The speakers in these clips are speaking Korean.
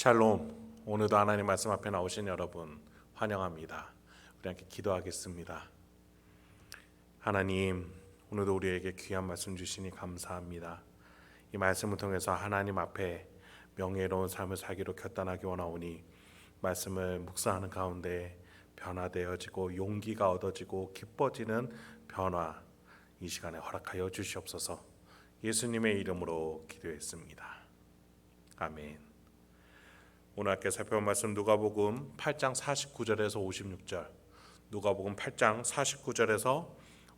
샬롬. 오늘도 하나님 말씀 앞에 나오신 여러분 환영합니다. 우리 함께 기도하겠습니다. 하나님, 오늘도 우리에게 귀한 말씀 주시니 감사합니다. 이 말씀을 통해서 하나님 앞에 명예로운 삶을 살기로 결단하기 원하오니 말씀을 묵상하는 가운데 변화되어지고 용기가 얻어지고 기뻐지는 변화 이 시간에 허락하여 주시옵소서. 예수님의 이름으로 기도했습니다. 아멘. 오늘 함께 살펴볼 말씀 누가복음 8장 49절에서 56절, 누가복음 8장 49절에서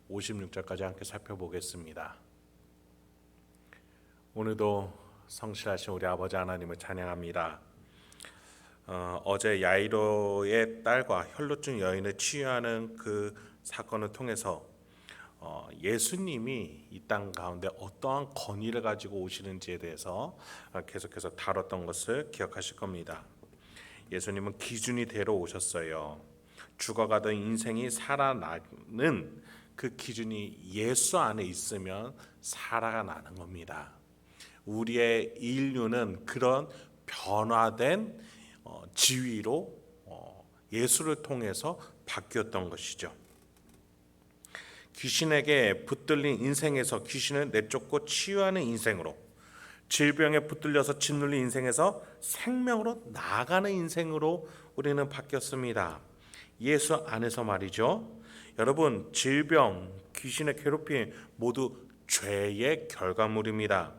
56절까지 함께 살펴보겠습니다. 오늘도 성실하신 우리 아버지 하나님을 찬양합니다. 어제 야이로의 딸과 혈루증 여인을 치유하는 그 사건을 통해서 예수님이 이 땅 가운데 어떠한 권위를 가지고 오시는지에 대해서 계속해서 다뤘던 것을 기억하실 겁니다. 예수님은 기준이 되러 오셨어요. 죽어가던 인생이 살아나는 그 기준이 예수 안에 있으면 살아나는 겁니다. 우리의 인류는 그런 변화된 지위로 예수를 통해서 바뀌었던 것이죠. 귀신에게 붙들린 인생에서 귀신을 내쫓고 치유하는 인생으로, 질병에 붙들려서 짓눌린 인생에서 생명으로 나아가는 인생으로 우리는 바뀌었습니다. 예수 안에서 말이죠. 여러분, 질병, 귀신의 괴롭힘 모두 죄의 결과물입니다.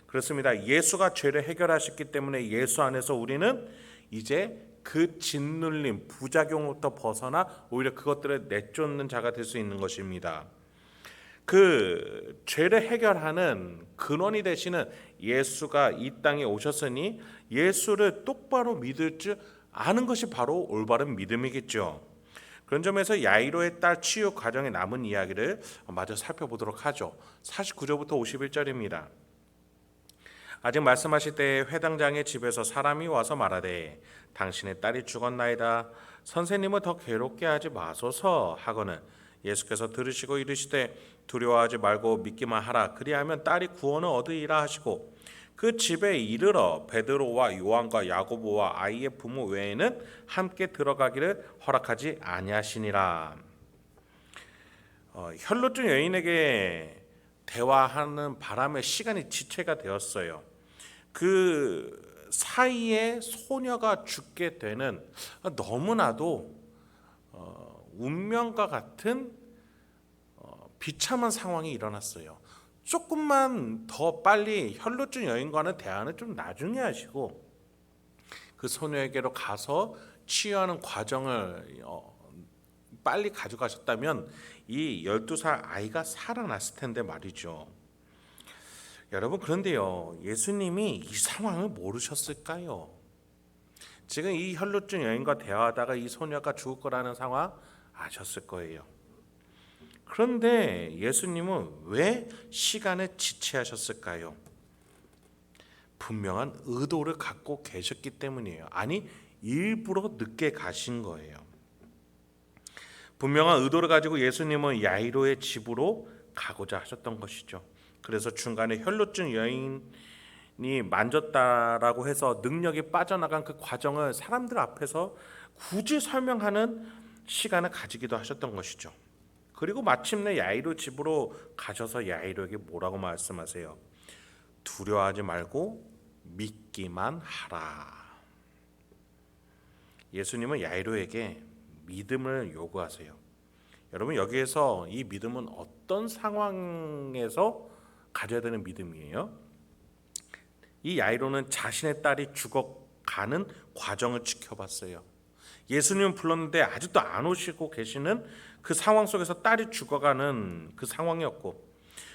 그렇습니다. 예수가 죄를 해결하셨기 때문에 예수 안에서 우리는 이제 그 짓눌림, 부작용부터 벗어나 오히려 그것들을 내쫓는 자가 될 수 있는 것입니다. 그 죄를 해결하는 근원이 되시는 예수가 이 땅에 오셨으니 예수를 똑바로 믿을 줄 아는 것이 바로 올바른 믿음이겠죠. 그런 점에서 야이로의 딸 치유 과정에 남은 이야기를 마저 살펴보도록 하죠. 49절부터 51절입니다. 아직 말씀하실 때에 회당장의 집에서 사람이 와서 말하되 당신의 딸이 죽었나이다. 선생님을 더 괴롭게 하지 마소서 하거늘 예수께서 들으시고 이르시되 두려워하지 말고 믿기만 하라. 그리하면 딸이 구원을 얻으리라 하시고 그 집에 이르러 베드로와 요한과 야고보와 아이의 부모 외에는 함께 들어가기를 허락하지 아니하시니라. 혈루증 여인에게 대화하는 바람에 시간이 지체가 되었어요. 그 사이에 소녀가 죽게 되는 너무나도 운명과 같은 비참한 상황이 일어났어요. 조금만 더 빨리 혈루증 여인과는 대화는 좀 나중에 하시고 그 소녀에게로 가서 치유하는 과정을 빨리 가져가셨다면 이 12살 아이가 살아났을 텐데 말이죠. 여러분, 그런데요, 예수님이 이 상황을 모르셨을까요? 지금 이 혈루증 여인과 대화하다가 이 소녀가 죽을 거라는 상황 아셨을 거예요. 그런데 예수님은 왜 시간을 지체하셨을까요? 분명한 의도를 갖고 계셨기 때문이에요. 아니, 일부러 늦게 가신 거예요. 분명한 의도를 가지고 예수님은 야이로의 집으로 가고자 하셨던 것이죠. 그래서 중간에 혈루증 여인이 만졌다라고 해서 능력이 빠져나간 그 과정을 사람들 앞에서 굳이 설명하는 시간을 가지기도 하셨던 것이죠. 그리고 마침내 야이로 집으로 가셔서 야이로에게 뭐라고 말씀하세요? 두려워하지 말고 믿기만 하라. 예수님은 야이로에게 믿음을 요구하세요. 여러분, 여기에서 이 믿음은 어떤 상황에서 가져야 되는 믿음이에요? 이 야이로는 자신의 딸이 죽어가는 과정을 지켜봤어요. 예수님은 불렀는데 아직도 안 오시고 계시는 그 상황 속에서 딸이 죽어가는 그 상황이었고,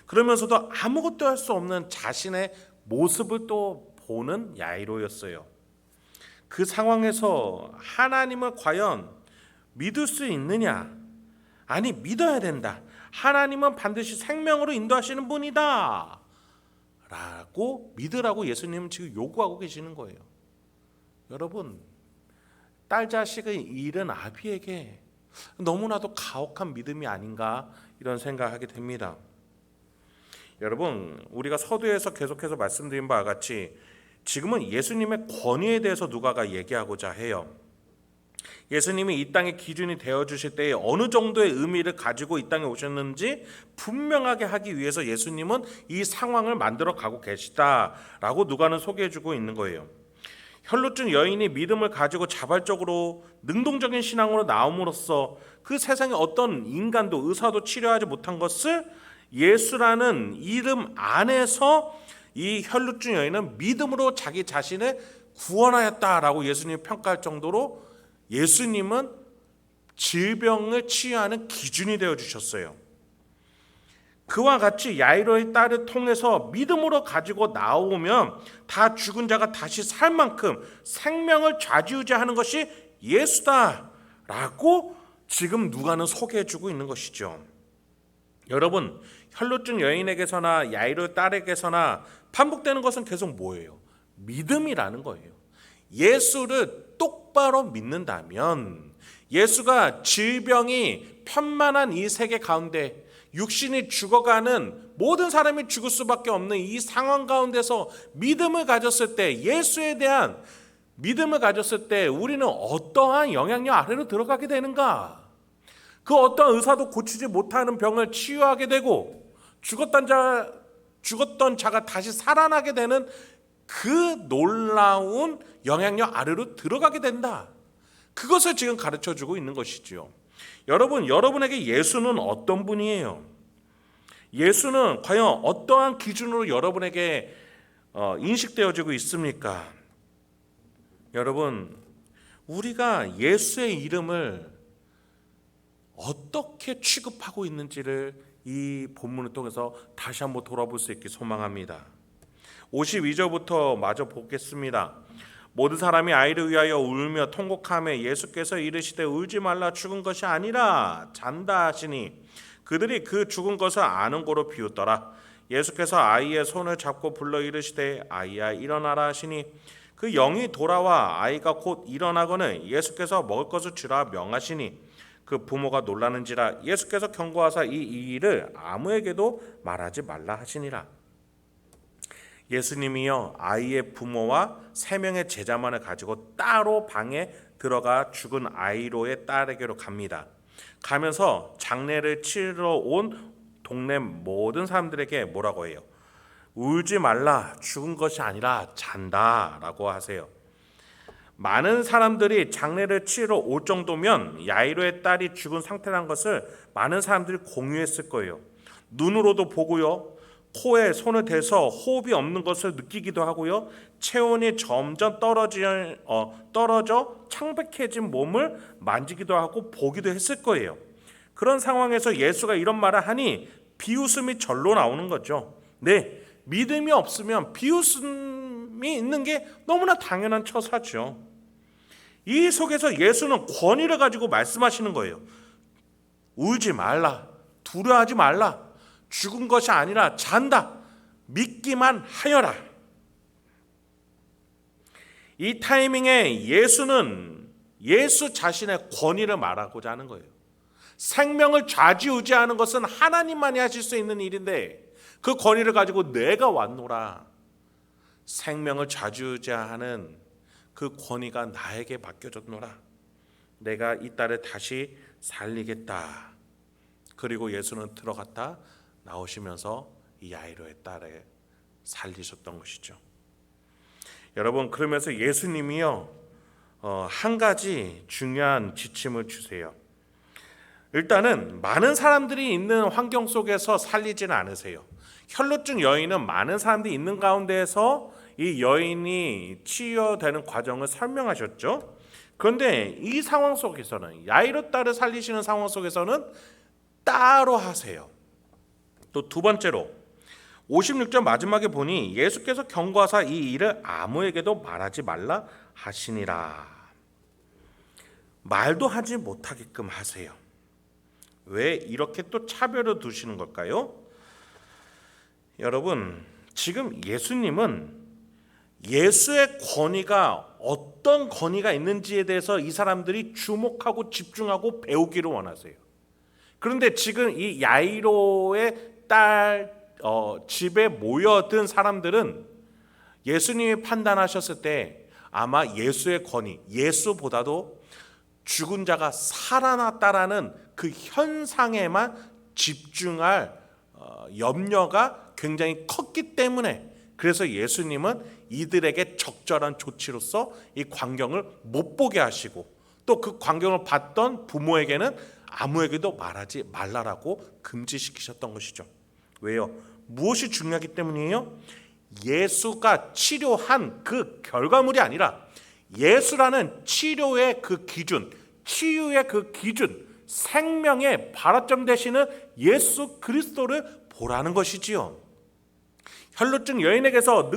그러면서도 아무것도 할 수 없는 자신의 모습을 또 보는 야이로였어요. 그 상황에서 하나님을 과연 믿을 수 있느냐? 아니, 믿어야 된다. 하나님은 반드시 생명으로 인도하시는 분이다 라고 믿으라고 예수님은 지금 요구하고 계시는 거예요. 여러분, 딸 자식을 잃은 아비에게 너무나도 가혹한 믿음이 아닌가 이런 생각하게 됩니다. 여러분, 우리가 서두에서 계속해서 말씀드린 바와 같이 지금은 예수님의 권위에 대해서 누가가 얘기하고자 해요. 예수님이 이 땅의 기준이 되어주실 때에 어느 정도의 의미를 가지고 이 땅에 오셨는지 분명하게 하기 위해서 예수님은 이 상황을 만들어 가고 계시다라고 누가는 소개해주고 있는 거예요. 혈루증 여인이 믿음을 가지고 자발적으로 능동적인 신앙으로 나옴으로써 그 세상에 어떤 인간도 의사도 치료하지 못한 것을 예수라는 이름 안에서 이 혈루증 여인은 믿음으로 자기 자신을 구원하였다라고 예수님이 평가할 정도로 예수님은 질병을 치유하는 기준이 되어 주셨어요. 그와 같이 야이로의 딸을 통해서 믿음으로 가지고 나오면 다 죽은 자가 다시 살 만큼 생명을 좌지우지하는 것이 예수다라고 지금 누가는 소개해주고 있는 것이죠. 여러분, 혈루증 여인에게서나 야이로의 딸에게서나 반복되는 것은 계속 뭐예요? 믿음이라는 거예요. 예수를 똑바로 믿는다면, 예수가 질병이 편만한 이 세계 가운데 육신이 죽어가는 모든 사람이 죽을 수밖에 없는 이 상황 가운데서 믿음을 가졌을 때, 예수에 대한 믿음을 가졌을 때 우리는 어떠한 영향력 아래로 들어가게 되는가? 그 어떠한 의사도 고치지 못하는 병을 치유하게 되고 죽었던 자가 다시 살아나게 되는 그 놀라운 영향력 아래로 들어가게 된다. 그것을 지금 가르쳐주고 있는 것이죠. 여러분, 여러분에게 예수는 어떤 분이에요? 예수는 과연 어떠한 기준으로 여러분에게 인식되어지고 있습니까? 여러분, 우리가 예수의 이름을 어떻게 취급하고 있는지를 이 본문을 통해서 다시 한번 돌아볼 수 있게 소망합니다. 52절부터 마저 보겠습니다. 모든 사람이 아이를 위하여 울며 통곡하며 예수께서 이르시되 울지 말라, 죽은 것이 아니라 잔다 하시니 그들이 그 죽은 것을 아는 고로 비웃더라. 예수께서 아이의 손을 잡고 불러 이르시되 아이야 일어나라 하시니 그 영이 돌아와 아이가 곧 일어나거늘 예수께서 먹을 것을 주라 명하시니 그 부모가 놀라는지라. 예수께서 경고하사 이 일을 아무에게도 말하지 말라 하시니라. 예수님이요 아이의 부모와 3명의 제자만을 가지고 따로 방에 들어가 죽은 아이로의 딸에게로 갑니다. 가면서 장례를 치러 온 동네 모든 사람들에게 뭐라고 해요? 울지 말라, 죽은 것이 아니라 잔다라고 하세요. 많은 사람들이 장례를 치러 올 정도면 야이로의 딸이 죽은 상태라는 것을 많은 사람들이 공유했을 거예요. 눈으로도 보고요, 코에 손을 대서 호흡이 없는 것을 느끼기도 하고요, 체온이 점점 떨어져 창백해진 몸을 만지기도 하고 보기도 했을 거예요. 그런 상황에서 예수가 이런 말을 하니 비웃음이 절로 나오는 거죠. 네, 믿음이 없으면 비웃음이 있는 게 너무나 당연한 처사죠. 이 속에서 예수는 권위를 가지고 말씀하시는 거예요. 울지 말라, 두려워하지 말라, 죽은 것이 아니라 잔다, 믿기만 하여라. 이 타이밍에 예수는 예수 자신의 권위를 말하고자 하는 거예요. 생명을 좌지우지하는 것은 하나님만이 하실 수 있는 일인데 그 권위를 가지고 내가 왔노라. 생명을 좌지우지하는 그 권위가 나에게 맡겨졌노라. 내가 이 딸을 다시 살리겠다. 그리고 예수는 들어갔다 나오시면서 이 야이로의 딸을 살리셨던 것이죠. 여러분, 그러면서 예수님이요 한 가지 중요한 지침을 주세요. 일단은 많은 사람들이 있는 환경 속에서 살리지는 않으세요. 혈루증 여인은 많은 사람들이 있는 가운데에서 이 여인이 치유되는 과정을 설명하셨죠. 그런데 이 상황 속에서는, 야이로 딸을 살리시는 상황 속에서는 따로 하세요. 또 두 번째로 56절 마지막에 보니 예수께서 경고하사 이 일을 아무에게도 말하지 말라 하시니라. 말도 하지 못하게끔 하세요. 왜 이렇게 또 차별을 두시는 걸까요? 여러분, 지금 예수님은 예수의 권위가 어떤 권위가 있는지에 대해서 이 사람들이 주목하고 집중하고 배우기를 원하세요. 그런데 지금 이 야이로의 딸 집에 모여든 사람들은 예수님이 판단하셨을 때 아마 예수의 권위, 예수보다도 죽은 자가 살아났다라는 그 현상에만 집중할 염려가 굉장히 컸기 때문에, 그래서 예수님은 이들에게 적절한 조치로서 이 광경을 못 보게 하시고, 또 그 광경을 봤던 부모에게는 아무에게도 말하지 말라라고 금지시키셨던 것이죠. 왜요? 무엇이 중요하기 때문이에요? 예수가 치료한 그 결과물이 아니라 예수라는 치료의 그 기준, 치유의 그 기준, 생명의 발화점 되시는 예수 그리스도를 보라는 것이지요. 혈루증 여인에게서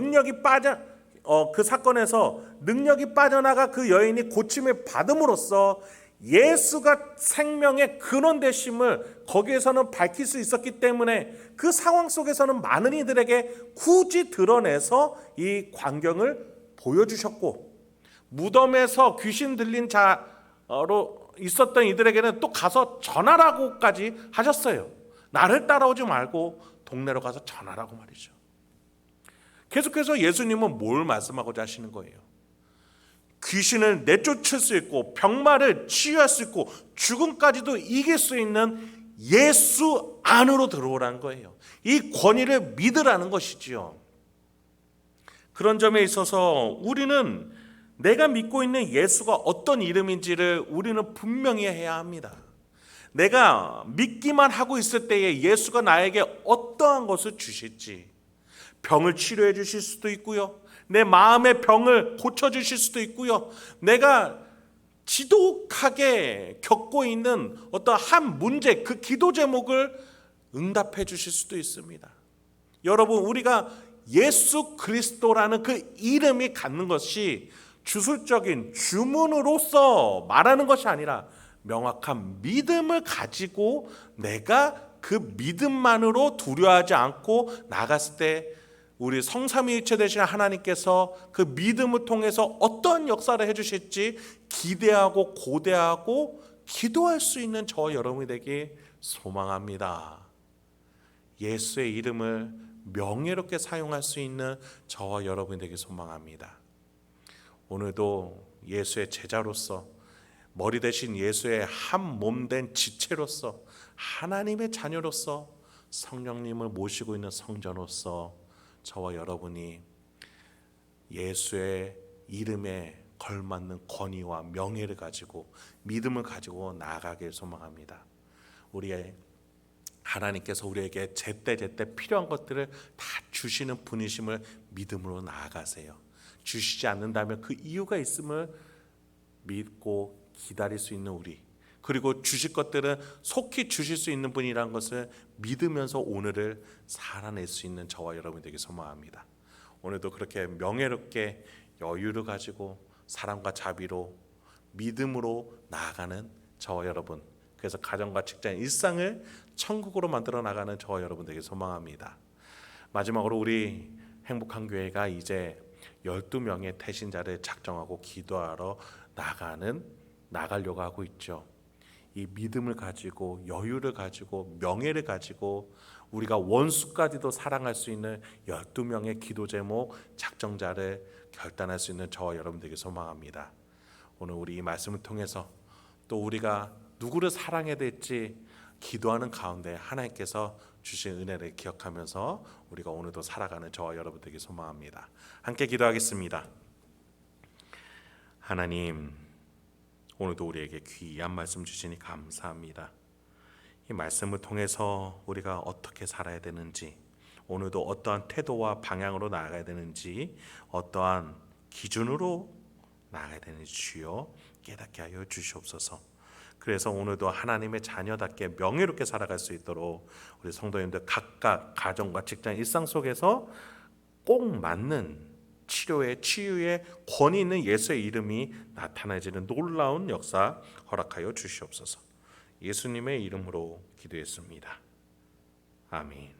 그 사건에서 능력이 빠져나가 그 여인이 고침을 받음으로써 예수가 생명의 근원 되심을 거기에서는 밝힐 수 있었기 때문에, 그 상황 속에서는 많은 이들에게 굳이 드러내서 이 광경을 보여주셨고, 무덤에서 귀신 들린 자로 있었던 이들에게는 또 가서 전하라고까지 하셨어요. 나를 따라오지 말고 동네로 가서 전하라고 말이죠. 계속해서 예수님은 뭘 말씀하고자 하시는 거예요? 귀신을 내쫓을 수 있고 병마를 치유할 수 있고 죽음까지도 이길 수 있는 예수 안으로 들어오라는 거예요. 이 권위를 믿으라는 것이지요. 그런 점에 있어서 우리는 내가 믿고 있는 예수가 어떤 이름인지를 우리는 분명히 해야 합니다. 내가 믿기만 하고 있을 때에 예수가 나에게 어떠한 것을 주실지, 병을 치료해 주실 수도 있고요, 내 마음의 병을 고쳐주실 수도 있고요, 내가 지독하게 겪고 있는 어떤 한 문제, 그 기도 제목을 응답해 주실 수도 있습니다. 여러분, 우리가 예수 그리스도라는 그 이름이 갖는 것이 주술적인 주문으로서 말하는 것이 아니라 명확한 믿음을 가지고 내가 그 믿음만으로 두려워하지 않고 나갔을 때 우리 성삼위일체 되시는 하나님께서 그 믿음을 통해서 어떤 역사를 해주실지 기대하고 고대하고 기도할 수 있는 저와 여러분이 되기 소망합니다. 예수의 이름을 명예롭게 사용할 수 있는 저와 여러분이 되기 소망합니다. 오늘도 예수의 제자로서, 머리 대신 예수의 한 몸 된 지체로서, 하나님의 자녀로서, 성령님을 모시고 있는 성전으로서 저와 여러분이 예수의 이름에 걸맞는 권위와 명예를 가지고 믿음을 가지고 나아가길 소망합니다. 우리의 하나님께서 우리에게 제때제때 필요한 것들을 다 주시는 분이심을 믿음으로 나아가세요. 주시지 않는다면 그 이유가 있음을 믿고 기다릴 수 있는 우리, 그리고 주실 것들은 속히 주실 수 있는 분이라는 것을 믿으면서 오늘을 살아낼 수 있는 저와 여러분이 되길 소망합니다. 오늘도 그렇게 명예롭게 여유를 가지고 사랑과 자비로 믿음으로 나아가는 저와 여러분, 그래서 가정과 직장, 일상을 천국으로 만들어 나가는 저와 여러분 되길 소망합니다. 마지막으로 우리 행복한 교회가 이제 12명의 태신자를 작정하고 기도하러 나가려고 하고 있죠. 이 믿음을 가지고 여유를 가지고 명예를 가지고 우리가 원수까지도 사랑할 수 있는 12명의 기도 제목 작정자를 결단할 수 있는 저와 여러분 되길 소망합니다. 오늘 우리 이 말씀을 통해서 또 우리가 누구를 사랑해야 될지 기도하는 가운데 하나님께서 주신 은혜를 기억하면서 우리가 오늘도 살아가는 저와 여러분 되길 소망합니다. 함께 기도하겠습니다. 하나님, 오늘도 우리에게 귀한 말씀 주시니 감사합니다. 이 말씀을 통해서 우리가 어떻게 살아야 되는지, 오늘도 어떠한 태도와 방향으로 나아가야 되는지, 어떠한 기준으로 나아가야 되는지 주여 깨닫게 하여 주시옵소서. 그래서 오늘도 하나님의 자녀답게 명예롭게 살아갈 수 있도록 우리 성도님들 각각 가정과 직장, 일상 속에서 꼭 맞는 치유의 권위 있는 예수의 이름이 나타나지는 놀라운 역사 허락하여 주시옵소서. 예수님의 이름으로 기도했습니다. 아멘.